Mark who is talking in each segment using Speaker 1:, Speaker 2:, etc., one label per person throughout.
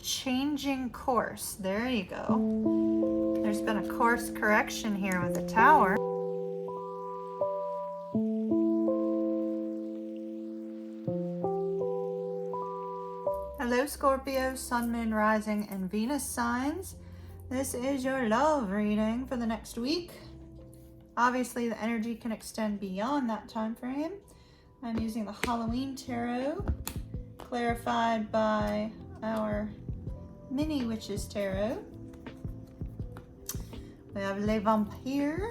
Speaker 1: changing course. There you go. There's been a course correction here with the Tower. Hello Scorpio, Sun, Moon, Rising, and Venus signs. This is your love reading for the next week. Obviously the energy can extend beyond that time frame. I'm using the Halloween Tarot, clarified by our mini Witches Tarot. We have Les Vampire,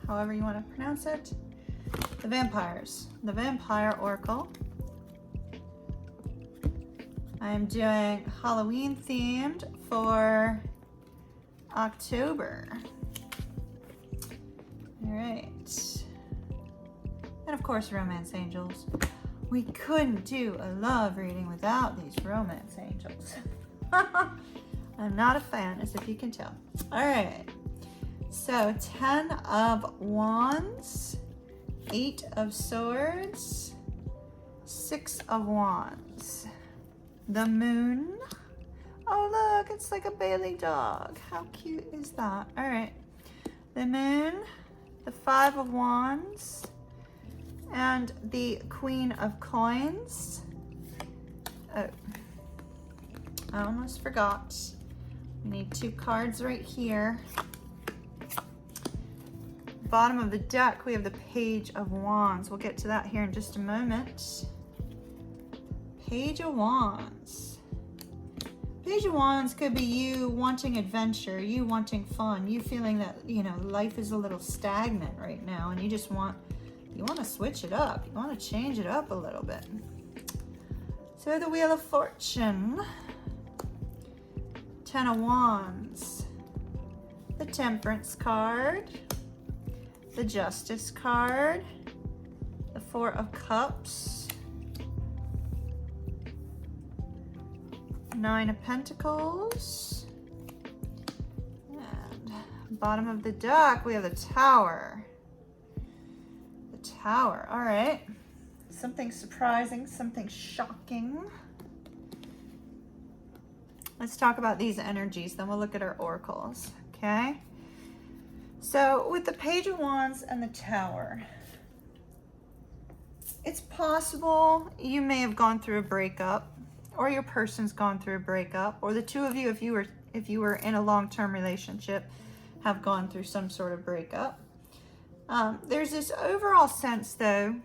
Speaker 1: however you want to pronounce it. The Vampires, the Vampire Oracle. I'm doing Halloween themed for October. All right. And of course, romance angels. We couldn't do a love reading without these romance angels. I'm not a fan, as if you can tell. All right. So 10 of Wands, 8 of Swords, 6 of Wands. The Moon. Oh, look, it's like a Bailey dog. How cute is that? All right. The Moon, the 5 of Wands, and the Queen of Coins. Oh, I almost forgot. We need 2 cards right here. Bottom of the deck, we have the Page of Wands. We'll get to that here in just a moment. Page of Wands. Page of Wands could be you wanting adventure, you wanting fun, you feeling that, you know, life is a little stagnant right now and you just want, you want to switch it up. You want to change it up a little bit. So the Wheel of Fortune. 10 of Wands. The Temperance card. The Justice card. The 4 of Cups. 9 of Pentacles. And bottom of the deck, we have the Tower. The Tower, all right. Something surprising, something shocking. Let's talk about these energies, then we'll look at our oracles, okay? So with the Page of Wands and the Tower, it's possible you may have gone through a breakup, or your person's gone through a breakup, or the two of you, if you were in a long-term relationship, have gone through some sort of breakup. There's this overall sense, though,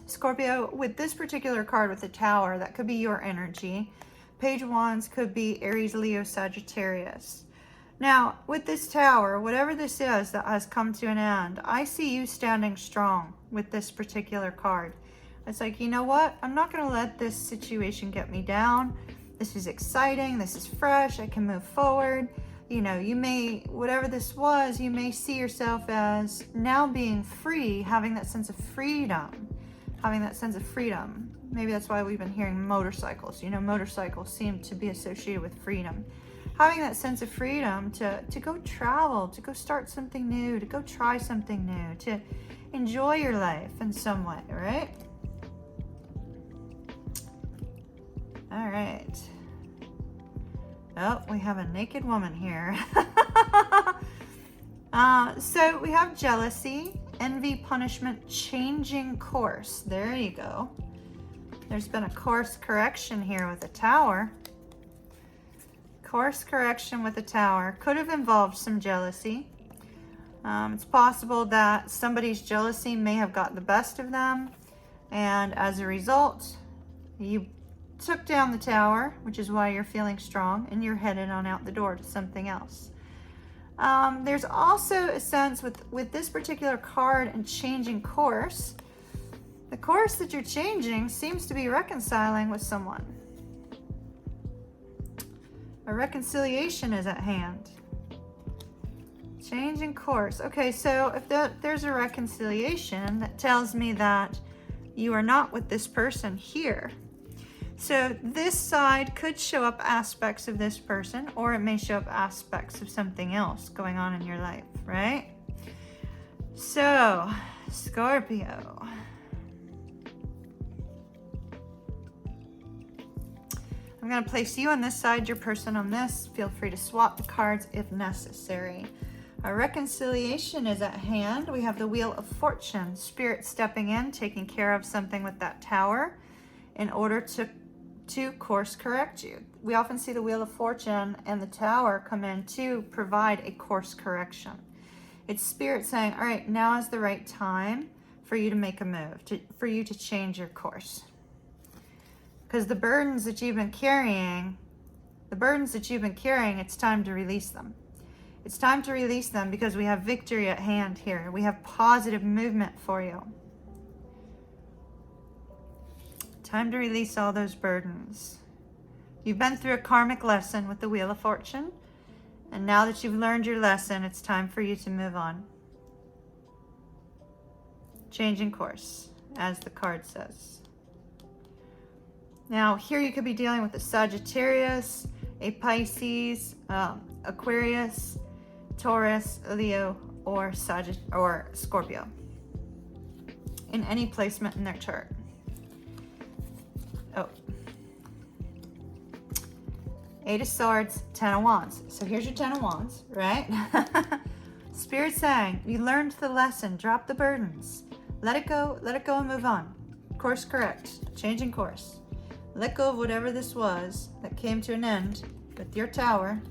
Speaker 1: Scorpio, with this particular card with the Tower, that could be your energy. Page of Wands could be Aries, Leo, Sagittarius. Now, with this Tower, whatever this is that has come to an end, I see you standing strong with this particular card. It's like, you know what? I'm not going to let this situation get me down. This is exciting. This is fresh. I can move forward. You know, you may, whatever this was, you may see yourself as now being free, having that sense of freedom. Having that sense of freedom. Maybe that's why we've been hearing motorcycles. You know, motorcycles seem to be associated with freedom. Having that sense of freedom to go travel, to go start something new, to go try something new, to enjoy your life in some way, right? All right. Oh, we have a naked woman here. So we have jealousy, envy, punishment, changing course. There you go. There's been a course correction here with the Tower. Course correction with the Tower. Could have involved some jealousy. It's possible that somebody's jealousy may have got the best of them. And as a result, you took down the Tower, which is why you're feeling strong, and you're headed on out the door to something else. There's also a sense with this particular card and changing course, the course that you're changing seems to be reconciling with someone. A reconciliation is at hand. Changing course. Okay, so if there's a reconciliation, that tells me that you are not with this person here. So this side could show up aspects of this person, or it may show up aspects of something else going on in your life, right? So, Scorpio. I'm I'm going to place you on this side, your person on this. Feel free to swap the cards if necessary. Our reconciliation is at hand. We have the Wheel of Fortune. Spirit stepping in, taking care of something with that Tower in order to course correct you. We often see the Wheel of Fortune and the Tower come in to provide a course correction. It's Spirit saying, all right, now is the right time for you to make a move, for you to change your course. Because the burdens that you've been carrying, it's time to release them. It's time to release them because we have victory at hand here. We have positive movement for you. Time to release all those burdens. You've been through a karmic lesson with the Wheel of Fortune. And now that you've learned your lesson, it's time for you to move on. Changing course, as the card says. Now, here you could be dealing with a Sagittarius, a Pisces, Aquarius, Taurus, Leo, or Scorpio. In any placement in their chart. Oh. 8 of Swords, 10 of Wands. So here's your 10 of Wands, right? Spirit saying, you learned the lesson, drop the burdens. Let it go and move on. Course correct, changing course. Let go of whatever this was that came to an end with your Tower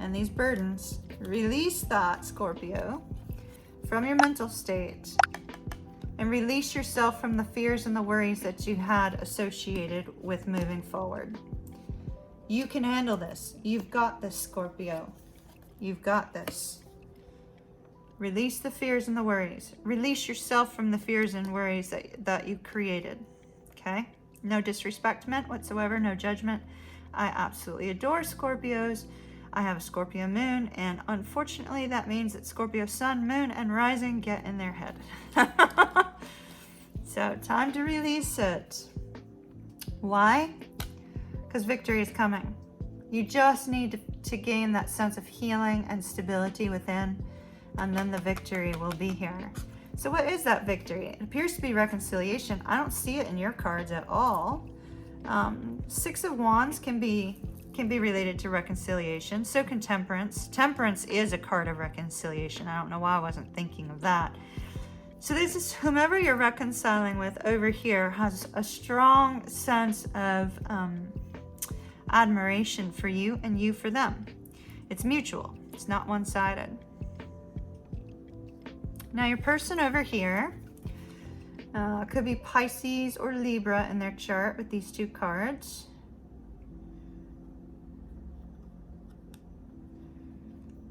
Speaker 1: and these burdens. Release that, Scorpio, from your mental state. And release yourself from the fears and the worries that you had associated with moving forward. You can handle this. You've got this, Scorpio. You've got this. Release the fears and the worries. Release yourself from the fears and worries that you created. Okay? No disrespect meant whatsoever. No judgment. I absolutely adore Scorpios. I have a Scorpio moon, and unfortunately that means that Scorpio sun, moon, and rising get in their head. So time to release it. Why? Because victory is coming. You just need to gain that sense of healing and stability within, and then the victory will be here. So what is that victory? It appears to be reconciliation. I don't see it in your cards at all. 6 of Wands can be related to reconciliation. So can Temperance. Temperance is a card of reconciliation. I don't know why I wasn't thinking of that. So this is whomever you're reconciling with over here has a strong sense of admiration for you and you for them. It's mutual. It's not one-sided. Now your person over here could be Pisces or Libra in their chart with these two cards.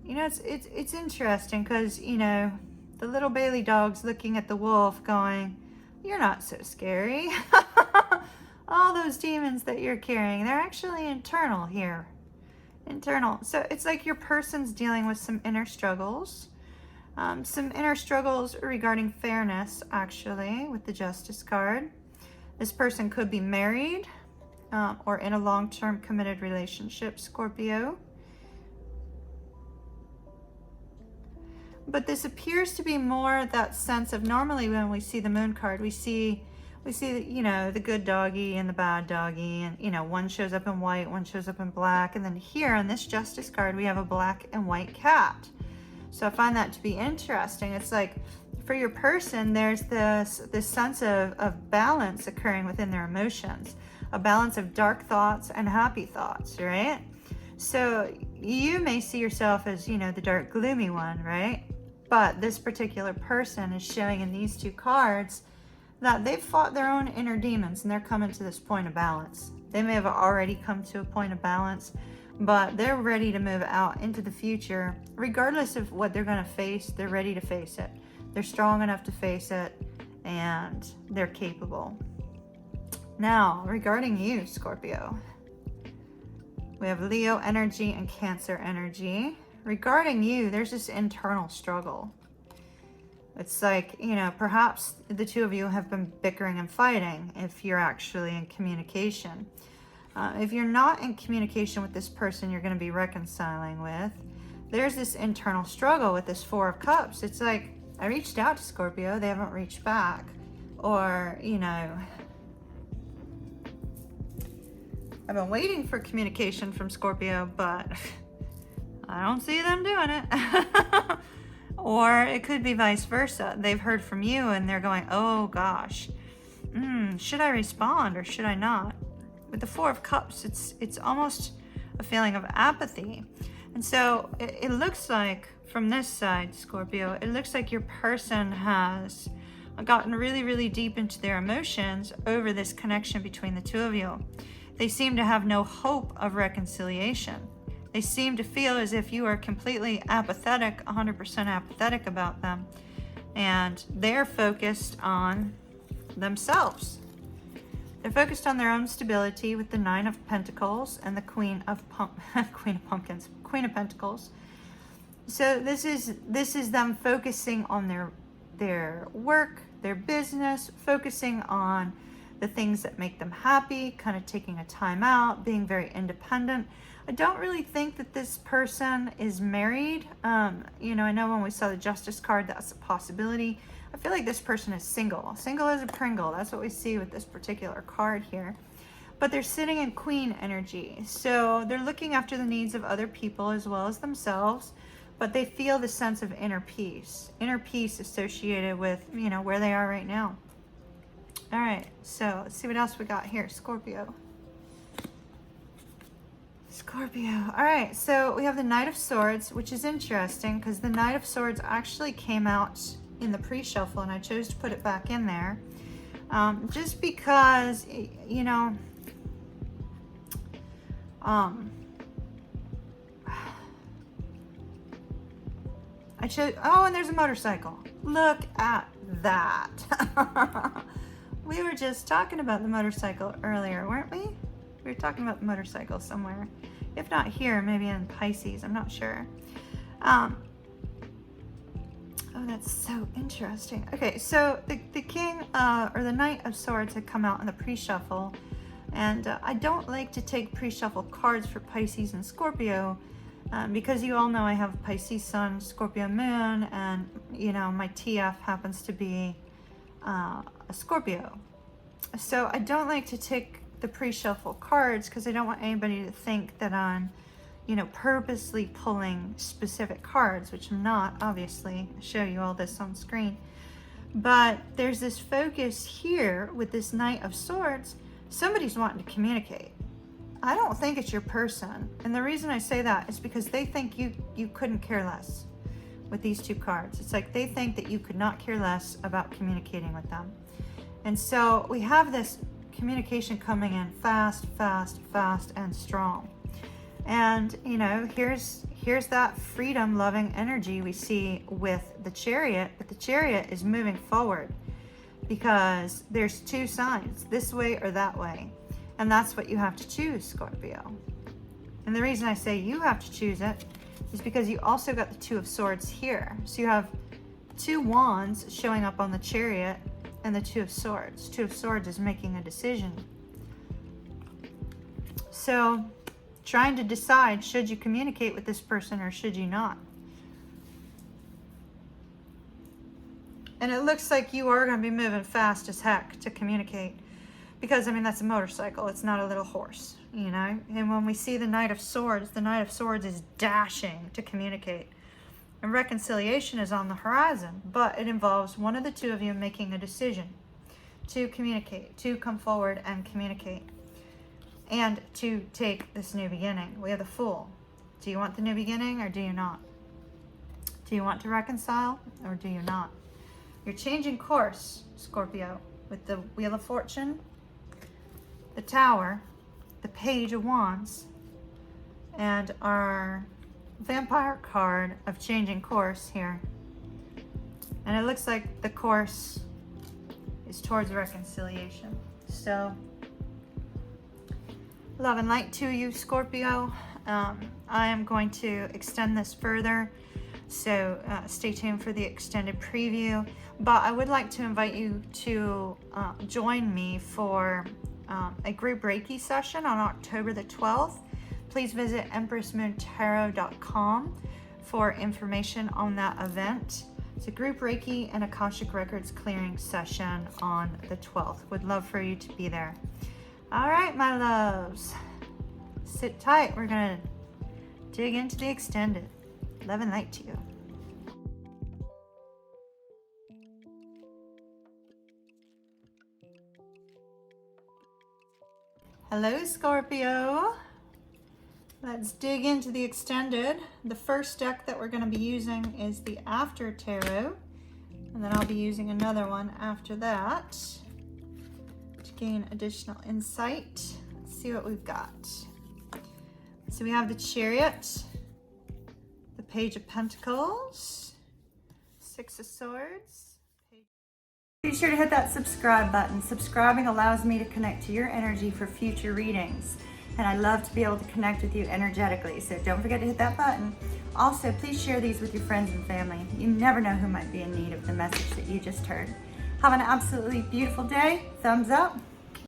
Speaker 1: You know, it's interesting because, you know, the little Bailey dog's looking at the wolf going, you're not so scary. All those demons that you're carrying, they're actually internal here. Internal. So it's like your person's dealing with some inner struggles. Some inner struggles regarding fairness, actually, with the Justice card. This person could be married or in a long-term committed relationship, Scorpio. But this appears to be more that sense of, normally when we see the moon card, we see, you know, the good doggy and the bad doggy, and, you know, one shows up in white, one shows up in black, and then here on this Justice card, we have a black and white cat. So I find that to be interesting. It's like, for your person, there's this sense of balance occurring within their emotions, a balance of dark thoughts and happy thoughts, right? So you may see yourself as, you know, the dark, gloomy one, right? But this particular person is showing in these two cards that they've fought their own inner demons and they're coming to this point of balance. They may have already come to a point of balance, but they're ready to move out into the future. Regardless of what they're going to face, they're ready to face it. They're strong enough to face it, and they're capable. Now, regarding you, Scorpio, we have Leo energy and Cancer energy. Regarding you, there's this internal struggle. It's like, you know, perhaps the two of you have been bickering and fighting if you're actually in communication. If you're not in communication with this person you're going to be reconciling with, there's this internal struggle with this 4 of Cups. It's like, I reached out to Scorpio, they haven't reached back. Or, you know, I've been waiting for communication from Scorpio, but I don't see them doing it. Or it could be vice versa. They've heard from you and they're going, oh gosh, should I respond or should I not? With the Four of Cups, it's almost a feeling of apathy. And so it looks like from this side, Scorpio, it looks like your person has gotten really, really deep into their emotions over this connection between the two of you. They seem to have no hope of reconciliation. They seem to feel as if you are completely apathetic, 100% apathetic about them. And they're focused on themselves. They're focused on their own stability with the Nine of Pentacles and the Queen of Pentacles. So this is them focusing on their work, their business, focusing on the things that make them happy, kind of taking a time out, being very independent. I don't really think that this person is married. You know, I know when we saw the Justice card, that's a possibility. I feel like this person is single. Single as a Pringle. That's what we see with this particular card here. But they're sitting in Queen energy. So they're looking after the needs of other people as well as themselves. But they feel the sense of inner peace. Inner peace associated with, you know, where they are right now. All right, so let's see what else we got here. Scorpio. Scorpio. All right, so we have the Knight of Swords, which is interesting because the Knight of Swords actually came out in the pre-shuffle and I chose to put it back in there. Just because, you know, I chose, oh, and there's a motorcycle. Look at that. We were just talking about the motorcycle earlier, weren't we? We were talking about the motorcycle somewhere. If not here, maybe in Pisces, I'm not sure. Oh, that's so interesting. Okay, so the King, or the Knight of Swords had come out in the pre-shuffle. And I don't like to take pre-shuffle cards for Pisces and Scorpio because you all know I have Pisces Sun, Scorpio Moon, and, you know, my TF happens to be a Scorpio. So I don't like to take the pre-shuffle cards because I don't want anybody to think that I'm, you know, purposely pulling specific cards, which I'm not, obviously. I'll show you all this on screen. But there's this focus here with this Knight of Swords. Somebody's wanting to communicate. I don't think it's your person. And the reason I say that is because they think you couldn't care less with these two cards. It's like they think that you could not care less about communicating with them. And so we have this communication coming in fast, fast, fast, and strong. And, you know, here's that freedom-loving energy we see with the Chariot, but the Chariot is moving forward because there's two signs, this way or that way. And that's what you have to choose, Scorpio. And the reason I say you have to choose it is because you also got the Two of Swords here. So you have two wands showing up on the Chariot and the Two of Swords. Two of Swords is making a decision. So trying to decide, should you communicate with this person or should you not? And it looks like you are going to be moving fast as heck to communicate. Because, I mean, that's a motorcycle. It's not a little horse, you know? And when we see the Knight of Swords is dashing to communicate. And reconciliation is on the horizon. But it involves one of the two of you making a decision to communicate, to come forward and communicate. And to take this new beginning. We have the Fool. Do you want the new beginning or do you not? Do you want to reconcile or do you not? You're changing course, Scorpio, with the Wheel of Fortune, the Tower, the Page of Wands, and our Vampire card of changing course here. And it looks like the course is towards reconciliation. So, love and light to you, Scorpio. I am going to extend this further, so stay tuned for the extended preview. But I would like to invite you to join me for a group Reiki session on October the 12th. Please visit empressmoontarot.com for information on that event. It's a group Reiki and Akashic Records clearing session on the 12th. Would love for you to be there. All right, my loves. sit tight. We're gonna dig into the extended. Love and light to you. Hello, Scorpio. Let's dig into the extended. The first deck that we're going to be using is the After Tarot, and then I'll be using another one after that to gain additional insight. Let's see what we've got. So we have the Chariot, the Page of Pentacles, Six of Swords. Be sure to hit that subscribe button. Subscribing allows me to connect to your energy for future readings. And I love to be able to connect with you energetically. So don't forget to hit that button. Also, please share these with your friends and family. You never know who might be in need of the message that you just heard. Have an absolutely beautiful day. Thumbs up.